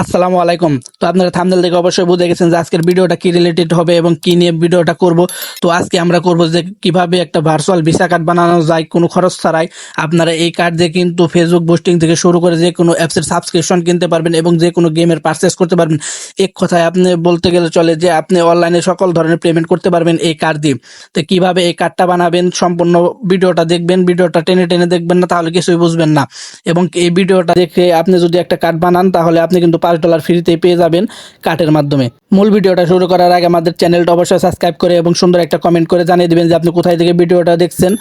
আসসালামু আলাইকুম। তো আপনারা থাম্বনেল দেখে অবশ্যই বুঝে গেছেন যে আজকের ভিডিওটা কি রিলেটেড হবে এবং কি নিয়ে ভিডিওটা করব। তো আজকে আমরা করব যে কিভাবে একটা ভার্চুয়াল ভিসা কার্ড বানানো যায় কোনো খরচ ছাড়াই। আপনারা এই কার্ড দিয়ে কিন্তু ফেসবুক পোস্টিং থেকে শুরু করে যে কোনো অ্যাপসের সাবস্ক্রিপশন কিনতে পারবেন এবং যে কোনো গেমের পারচেস করতে পারবেন। এক কথায় আপনি বলতে গেলে চলে যে আপনি অনলাইনে সকল ধরনের পেমেন্ট করতে পারবেন এই কার্ড দিয়ে। তো কিভাবে এই কার্ডটা বানাবেন সম্পূর্ণ ভিডিওটা দেখবেন, ভিডিওটা টেনে টেনে দেখবেন না তাহলে কিছুই বুঝবেন না। এবং এই ভিডিওটা দেখে আপনি যদি একটা কার্ড বানান তাহলে আপনি কিন্তু $5 ফ্রিতে পেয়ে যাবেন কার্ডের মাধ্যমে। মূল ভিডিওটা শুরু করার আগে আমাদের চ্যানেলটা অবশ্যই সাবস্ক্রাইব করে এবং সুন্দর একটা কমেন্ট করে জানিয়ে দিবেন যে আপনি কোথায় থেকে ভিডিওটা দেখছেন।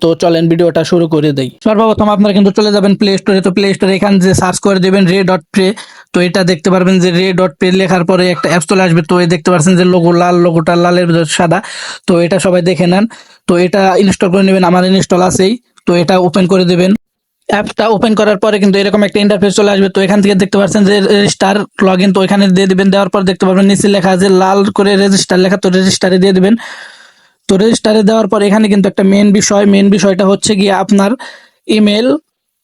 তো চলেন ভিডিওটা শুরু করে দেই। সর্বপ্রথম আপনারা কিন্তু চলে যাবেন প্লে স্টোরে। তো প্লে স্টোরে এখানে যে সার্চ করে দেবেন রে.পে। তো এটা দেখতে পারবেন যে রে.পে লেখার পরে একটা অ্যাপ চলে আসবে। তো এই দেখতে পাচ্ছেন যে লোগো লাল, লোগোটা লালের ভিতর সাদা। তো এটা সবাই দেখে নেন। তো এটা ইনস্টল করে নেবেন, আমার ইনস্টল আছেই। তো এটা ওপেন করে দেবেন। অ্যাপটা ওপেন করার পরে কিন্তু এরকম একটা ইন্টারফেস চলে আসবে। তো এখান থেকে দেখতে পাচ্ছেন যে রেজিস্টার লগ ইন, তো এখানে দিয়ে দিবেন। দেওয়ার পর দেখতে পারবেন নিচে লেখা আছে লাল করে রেজিস্টার লেখা, তো রেজিস্টারে দিয়ে দিবেন। তো রেজিস্টারে দেওয়ার পর এখানে কিন্তু একটা মেন বিষয়টা হচ্ছে গিয়ে আপনার ইমেল,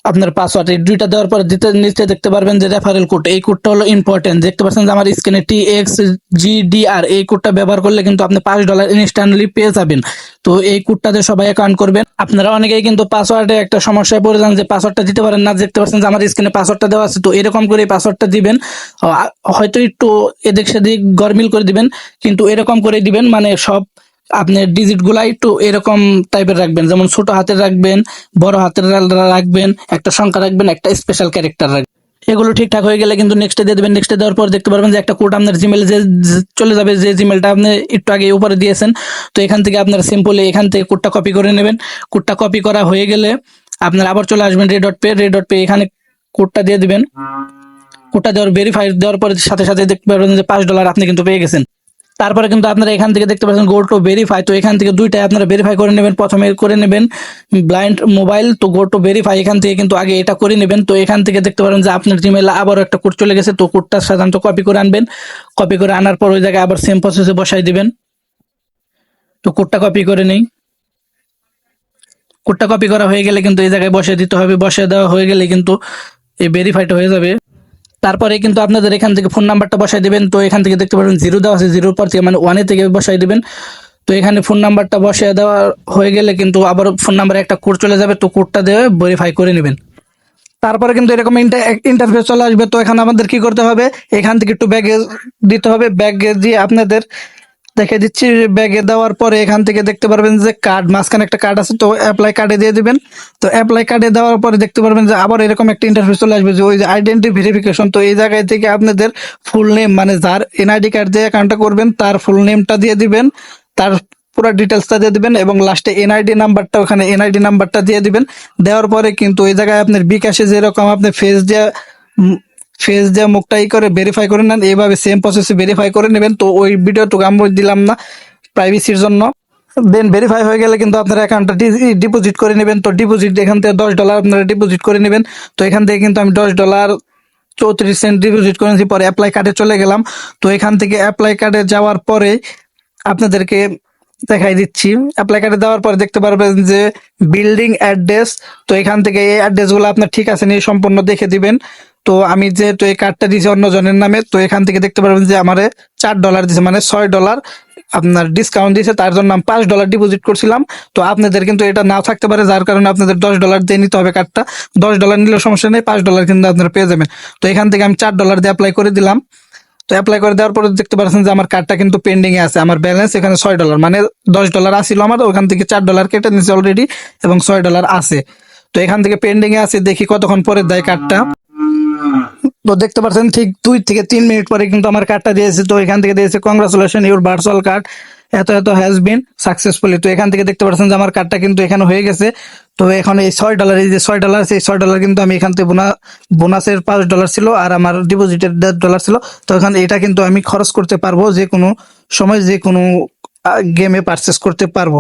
আপনার পাসওয়ার্ড, এই দুইটা দেওয়ার পর নিচে দেখতে পারবেন যে রেফারেল কোড। এই কোডটা হলো ইম্পর্টেন্ট। দেখতে পাচ্ছেন যে আমার স্ক্রিনে TXGDR, এই কোডটা ব্যবহার করলে কিন্তু আপনি $5 ইনস্ট্যান্টলি পেয়ে যাবেন। তো এই কোডটাতে সবাই অ্যাকাউন্ট করবেন। আপনারা অনেকেই কিন্তু পাসওয়ার্ডে একটা সমস্যায় পড়ে যান যে পাসওয়ার্ডটা দিতে পারেন না। দেখতে পাচ্ছেন যে আমার স্ক্রিনে পাসওয়ার্ডটা দেওয়া আছে। তো এরকম করে পাসওয়ার্ডটা দিবেন। হয়তো একটু এদিক সেদিক গরমিল করে দিবেন, কিন্তু এরকম করে দিবেন, মানে সব আপনার ডিজিট গুলা একটু এরকম টাইপের রাখবেন, যেমন ছোট হাতের রাখবেন, বড় হাতের রাখবেন, একটা সংখ্যা রাখবেন, একটা স্পেশাল ক্যারেক্টার রাখবেন। এগুলো ঠিকঠাক হয়ে গেলে কিন্তু নেক্সটে দিয়ে দেবেন। নেক্সটে দেওয়ার পর দেখতে পারবেন যে একটা কোড আপনার জিমেলে চলে যাবে, যে জিমেলটা আপনি একটু আগে উপরে দিয়েছেন। তো এখান থেকে আপনার সিম্পলি এখান থেকে কোডটা কপি করে নেবেন। কোডটা কপি করা হয়ে গেলে আপনার আবার চলে আসবেন রে.পে। এখানে কোডটা দিয়ে দিবেন। কোডটা দেওয়ার ভেরিফাই দেওয়ার পরে সাথে সাথে দেখতে পারবেন যে $5 আপনি কিন্তু পেয়ে গেছেন। তারপরে কিন্তু আপনারা এখান থেকে দেখতে পাচ্ছেন গো টু ভেরিফাই। তো এখান থেকে দুইটাই আপনারা ভেরিফাই করে নেবেন। প্রথমে করে নেবেন ব্লাইন্ড মোবাইল, তো গো টু ভেরিফাই এখান থেকে কিন্তু আগে এটা করে নেবেন। তো এখান থেকে দেখতে পারেন যে আপনার জিমেইলে আবারও একটা কোড চলে গেছে। তো কোডটা সাধারণত কপি করে আনবেন। কপি করে আনার পর ওই জায়গায় আবার সেম প্রসেসে বসাই দিবেন। তো কোডটা কপি করে নেই। কোডটা কপি করা হয়ে গেলে কিন্তু এই জায়গায় বসিয়ে দিতে হবে। বসিয়ে দেওয়া হয়ে গেলে কিন্তু এই ভেরিফাইটা হয়ে যাবে। তারপরে কিন্তু আপনাদের এখান থেকে ফোন নাম্বারটা বসাই দিবেন। তো এখান থেকে দেখতে পাবেন 0 দেওয়া আছে, 0 পর থেকে মানে 1 থেকে বসাই দিবেন। তো এখানে ফোন নাম্বারটা বসিয়ে দেওয়া হয়ে গেলে কিন্তু আবার ফোন নাম্বারে একটা কোড চলে যাবে। তো কোডটা দিয়ে ভেরিফাই করে নেবেন। তারপরে কিন্তু এরকম ইন্টারফেস চলে আসবে। তো এখানে আমাদের কি করতে হবে, এখান থেকে একটু ব্যাগে দিতে হবে। ব্যাগে দিয়ে আপনাদের দেখে দিচ্ছি। ব্যাগে দেওয়ার পরে এখান থেকে দেখতে পারবেন যে কার্ড, মাঝখানে একটা কার্ড আছে, তো অ্যাপ্লাই কার্ডে দিয়ে দিবেন। তো অ্যাপ্লাই কার্ডে দেওয়ার পরে দেখতে পারবেন যে আবার এরকম একটা ইন্টারফেস চলে আসবে যে ওই যে আইডেন্টি ভেরিফিকেশন। তো এই জায়গায় থেকে আপনাদের ফুল নেম, মানে যার এনআইডি কার্ড দিয়ে অ্যাকাউন্টটা করবেন তার ফুল নেমটা দিয়ে দিবেন, তার পুরো ডিটেলসটা দিয়ে দিবেন এবং লাস্টে এনআইডি নাম্বারটা, ওখানে এনআইডি নাম্বারটা দিয়ে দিবেন। দেওয়ার পরে কিন্তু এই জায়গায় আপনার বিকাশে যেরকম আপনি ফেস দিয়ে মুখটা করে ভেরিফাই করে নেন, এইভাবে সেম প্রসেসে ভেরিফাই করে নেবেন। তো ওই ভিডিওটুকু আমি দিলাম না প্রাইভেসির জন্য। দেন ভেরিফাই হয়ে গেলে কিন্তু আপনার অ্যাকাউন্টটা ডিপোজিট করে নেবেন। তো ডিপোজিট এখান থেকে $10 আপনারা ডিপোজিট করে নেবেন। তো এখান থেকে কিন্তু আমি $10.34 ডিপোজিট করেছি। পরে অ্যাপ্লাই কার্ডে চলে গেলাম। তো এখান থেকে অ্যাপ্লাই কার্ডে যাওয়ার পরে আপনাদেরকে দেখাই দিচ্ছি। অ্যাপ্লাই কার্ডে দেওয়ার পরে দেখতে পারবেন যে বিল্ডিং অ্যাড্রেস। তো এখান থেকে এই অ্যাড্রেসগুলো আপনার ঠিক আছে নিয়ে সম্পূর্ণ দেখে দিবেন। তো আমি যেহেতু এই কার্ডটা দিয়েছি অন্য জনের নামে, তো এখান থেকে দেখতে পারবেন যে আমারে $4 দিয়েছে, মানে $6 আপনার ডিসকাউন্ট দিয়েছে। তার জন্য আমি $5 ডিপোজিট করছিলাম। তো আপনাদের কিন্তু এটা নাও থাকতে পারে, যার কারণে আপনাদের $10 দিয়ে নিতে হবে কার্ডটা। $10 নিলে সমস্যা নেই, $5 কিন্তু আপনারা পেয়ে যাবেন। তো এখান থেকে আমি $4 দিয়ে অ্যাপ্লাই করে দিলাম। তো অ্যাপ্লাই করে দেওয়ার পরে দেখতে পাচ্ছেন যে আমার কার্ডটা কিন্তু পেন্ডিং এ আছে। আমার ব্যালেন্স এখানে $6, মানে $10 আসছিল আমার, ওখান থেকে $4 কেটে নিচ্ছে অলরেডি এবং $6 আছে। তো এখান থেকে পেন্ডিং এ আছে, দেখি কতক্ষণ পরে দেয় কার্ডটা। তো দেখতে পাচ্ছেন ঠিক 2 থেকে 3 মিনিট পরে কিন্তু আমার কার্ডটা দিয়েছে। তো এখান থেকে দিয়েছে কংগ্রাচুলেশন, ইউর ভার্চুয়াল কার্ড এত হ্যাজ বিন সাকসেসফুলি। তো এখান থেকে দেখতে পাচ্ছেন যে আমার কার্ডটা কিন্তু এখানে হয়ে গেছে। তো এখন এই $6, এই যে $6, সেই $6 কিন্তু আমি এখান থেকে বোনাসের $5 ছিল আর আমার ডিপোজিটের $10 ছিল। তো এখানে এটা কিন্তু আমি খরচ করতে পারবো, যে কোনো সময় যে কোনো গেমে পারচেস করতে পারবো।